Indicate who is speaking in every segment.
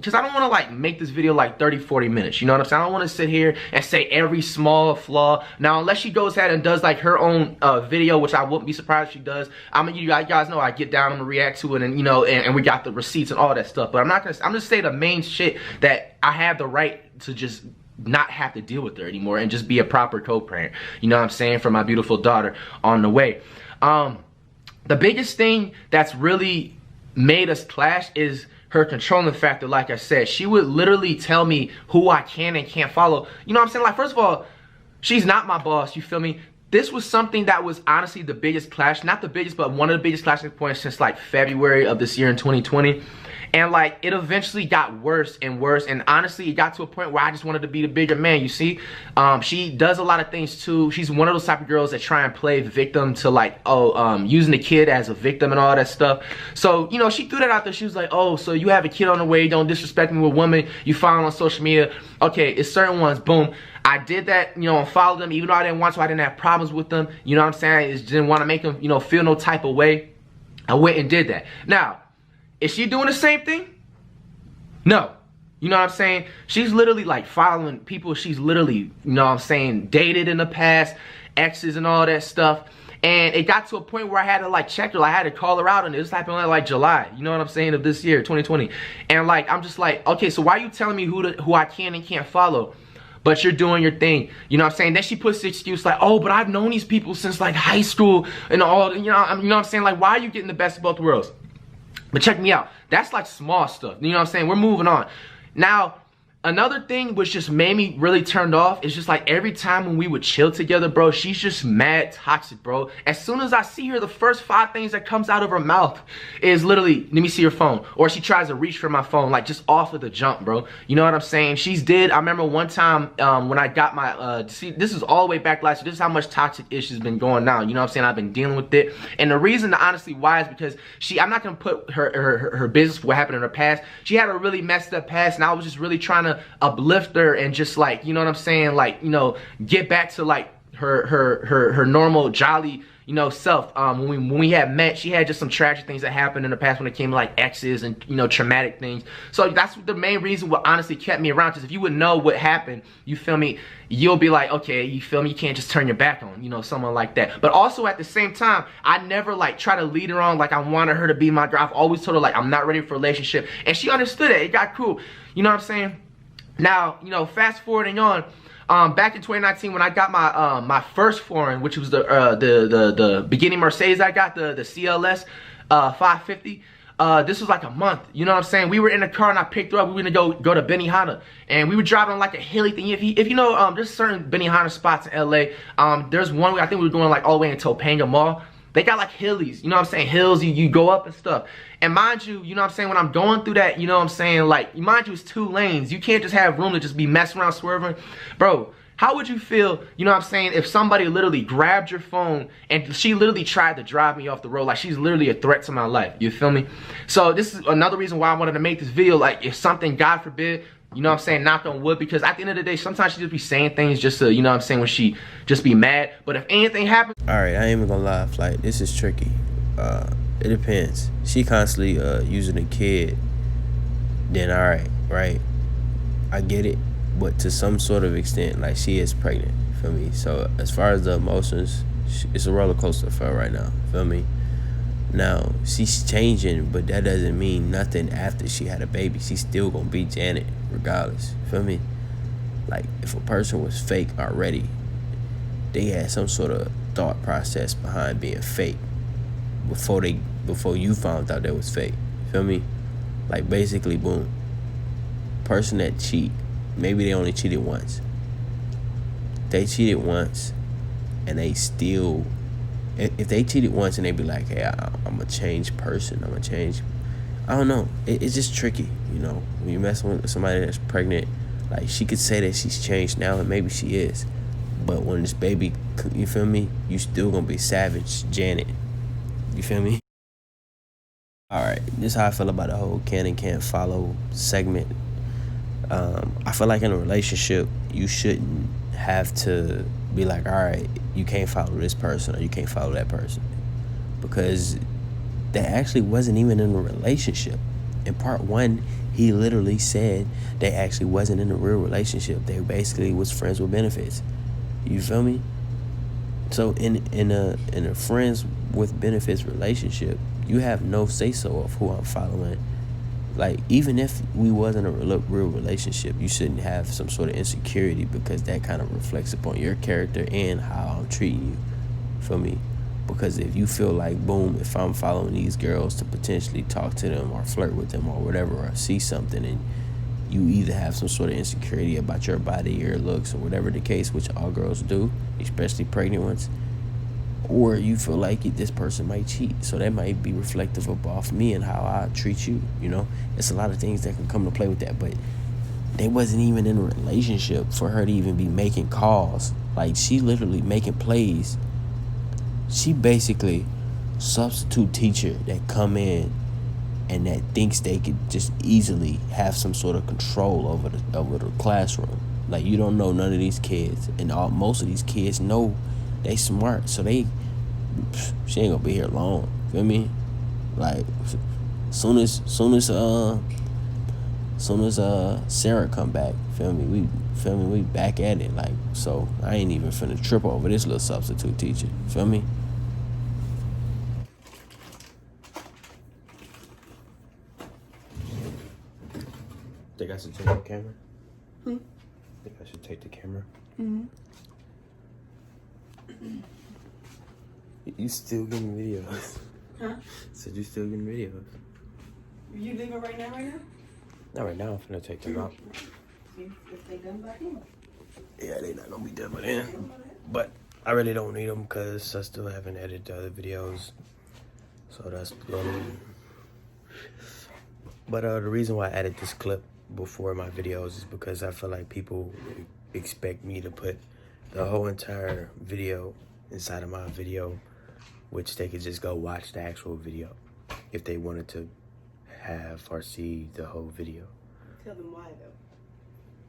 Speaker 1: because I don't want to like make this video like 30-40 minutes, you know what I'm saying? I don't want to sit here and say every small flaw. Now unless she goes ahead and does like her own video, which I wouldn't be surprised if she does, you guys know I get down, I'm gonna react to it, and you know, and we got the receipts and all that stuff. But I'm just saying the main shit that I have the right to just not have to deal with her anymore and just be a proper co-parent, you know what I'm saying, for my beautiful daughter on the way. The biggest thing that's really made us clash is her controlling factor. Like I said, she would literally tell me who I can and can't follow. You know what I'm saying? Like, first of all, she's not my boss, you feel me? This was something that was honestly the biggest clash, not the biggest, but one of the biggest clashing points since like February of this year in 2020. And like, it eventually got worse and worse, and honestly, it got to a point where I just wanted to be the bigger man, you see? She does a lot of things too. She's one of those type of girls that try and play victim to like, using the kid as a victim and all that stuff. So, you know, she threw that out there. She was like, oh, so you have a kid on the way, don't disrespect me with women you follow on social media. Okay, it's certain ones, boom. I did that, you know, and followed them, even though I didn't want to, I didn't have problems with them, you know what I'm saying? I just didn't want to make them, you know, feel no type of way. I went and did that. Now, is she doing the same thing? No. You know what I'm saying? She's literally like following people she's literally, you know what I'm saying, dated in the past, exes and all that stuff. And it got to a point where I had to like check her. Like, I had to call her out on it. This happened in like July, you know what I'm saying, of this year, 2020. And like, I'm just like, okay, so why are you telling me who I can and can't follow? But you're doing your thing, you know what I'm saying? Then she puts the excuse like, oh, but I've known these people since like high school and all, you know what I'm saying? Like, why are you getting the best of both worlds? But check me out. That's like small stuff. You know what I'm saying? We're moving on. Now, another thing which just made me really turned off is just like every time when we would chill together, bro, she's just mad toxic, bro. As soon as I see her, the first 5 things that comes out of her mouth is literally, let me see your phone. Or she tries to reach for my phone, like just off of the jump, bro. You know what I'm saying? I remember one time when I got my, see, this is all the way back last year. This is how much toxic issues been going down. You know what I'm saying? I've been dealing with it. And the reason, honestly, why is because I'm not going to put her business, what happened in her past. She had a really messed up past, and I was just really trying to uplift her and just like, you know what I'm saying, like, you know, get back to like her normal jolly, you know, self. When we had met, she had just some tragic things that happened in the past when it came to like exes and, you know, traumatic things. So that's the main reason what honestly kept me around, because if you would know what happened, you feel me, you'll be like, okay, you feel me, you can't just turn your back on, you know, someone like that. But also at the same time, I never like try to lead her on like I wanted her to be my girl. I've always told her like I'm not ready for a relationship, and she understood it. It got cool, you know what I'm saying? Now, you know, fast forwarding on, back in 2019 when I got my my first foreign, which was the beginning Mercedes I got, the CLS 550. This was like a month, you know what I'm saying? We were in the car and I picked her up. We were gonna go to Benihana, and we were driving on like a hilly thing. If you know, there's certain Benihana spots in LA. There's one where I think we were going like all the way in Topanga Mall. They got like hillies, you know what I'm saying? Hills, you go up and stuff. And mind you, you know what I'm saying, when I'm going through that, you know what I'm saying, like, mind you, it's 2 lanes. You can't just have room to just be messing around, swerving. Bro, how would you feel, you know what I'm saying, if somebody literally grabbed your phone and she literally tried to drive me off the road? Like, she's literally a threat to my life, you feel me? So this is another reason why I wanted to make this video. Like, if something, God forbid, you know what I'm saying, knock on wood, because at the end of the day, sometimes she just be saying things just to, you know what I'm saying, when she just be mad. But if anything happens...
Speaker 2: Alright, I ain't even gonna lie, like, this is tricky. It depends. She constantly using a kid, then alright, right? I get it, but to some sort of extent, like, she is pregnant, feel me? So as far as the emotions, it's a roller coaster for her right now, feel me? Now, she's changing, but that doesn't mean nothing after she had a baby. She's still gonna be Janet regardless, feel me? Like, if a person was fake already, they had some sort of thought process behind being fake before you found out that was fake, feel me? Like, basically, boom, person that cheat, maybe they only cheated once. They cheated once and they still, if they cheated once and they be like, hey, I'm a changed person, I'm a change, I don't know, it's just tricky, you know, when you mess with somebody that's pregnant. Like, she could say that she's changed now, and maybe she is, but when this baby, you feel me, you still gonna be savage Janet, you feel me? Alright, this is how I feel about the whole can and can't follow segment. I feel like in a relationship, you shouldn't have to be like, alright, you can't follow this person or you can't follow that person, because they actually wasn't even in a relationship. In part 1, He literally said they actually wasn't in a real relationship. They basically was friends with benefits. You feel me? So in a friends with benefits relationship, you have no say so of who I'm following. Like, even if we wasn't a real relationship, you shouldn't have some sort of insecurity, because that kind of reflects upon your character and how I'm treating you. Feel me? Because if you feel like, boom, if I'm following these girls to potentially talk to them or flirt with them or whatever, or see something, and you either have some sort of insecurity about your body, your looks, or whatever the case, which all girls do, especially pregnant ones, or you feel like this person might cheat. So that might be reflective of me and how I treat you, you know? It's a lot of things that can come to play with that, but they wasn't even in a relationship for her to even be making calls. Like, she literally making plays. She basically substitute teacher that come in and that thinks they could just easily have some sort of control over the classroom. Like, you don't know none of these kids, and most of these kids know they smart, so she ain't gonna be here long. Feel me? Like, soon as Sarah come back, feel me? We back at it. Like, so I ain't even finna trip over this little substitute teacher. Feel me? Think I should take the camera? Think I should take the camera? You still getting videos?
Speaker 3: Huh?
Speaker 2: Said you still getting videos?
Speaker 3: You leaving right now?
Speaker 2: Not right now. I'm finna take them out.
Speaker 3: See if they done by then.
Speaker 2: Yeah, they not gonna be done by then. But I really don't need them because I still haven't edited the other videos. So that's gonna. But the reason why I added this clip before my videos is because I feel like people expect me to put the whole entire video inside of my video, which they could just go watch the actual video if they wanted to have or see the whole video.
Speaker 3: Tell them why though.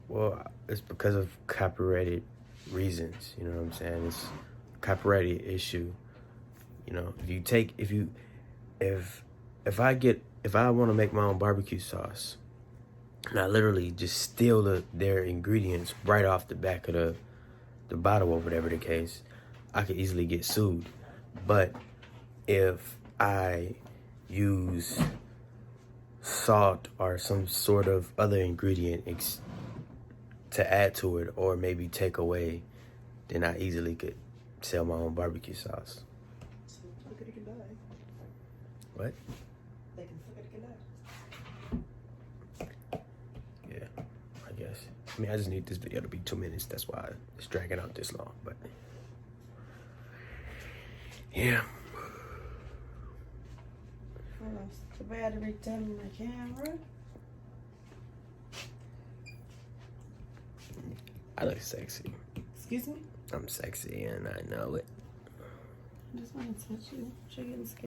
Speaker 2: Well, it's because of copyrighted reasons, you know what I'm saying? It's a copyrighted issue. You know, if I want to make my own barbecue sauce, and I literally just steal their ingredients right off the back of the bottle or whatever the case, I could easily get sued. But if I use salt or some sort of other ingredient to add to it, or maybe take away, then I easily could sell my own barbecue sauce.
Speaker 3: So they can die.
Speaker 2: What?
Speaker 3: They can die.
Speaker 2: Yeah, I guess. I mean, I just need this video to be 2 minutes. That's why it's dragging out this long. But yeah.
Speaker 3: I lost the battery telling my camera.
Speaker 2: I look sexy.
Speaker 3: Excuse me?
Speaker 2: I'm sexy and I know it.
Speaker 3: I just want to touch you. You're getting scared.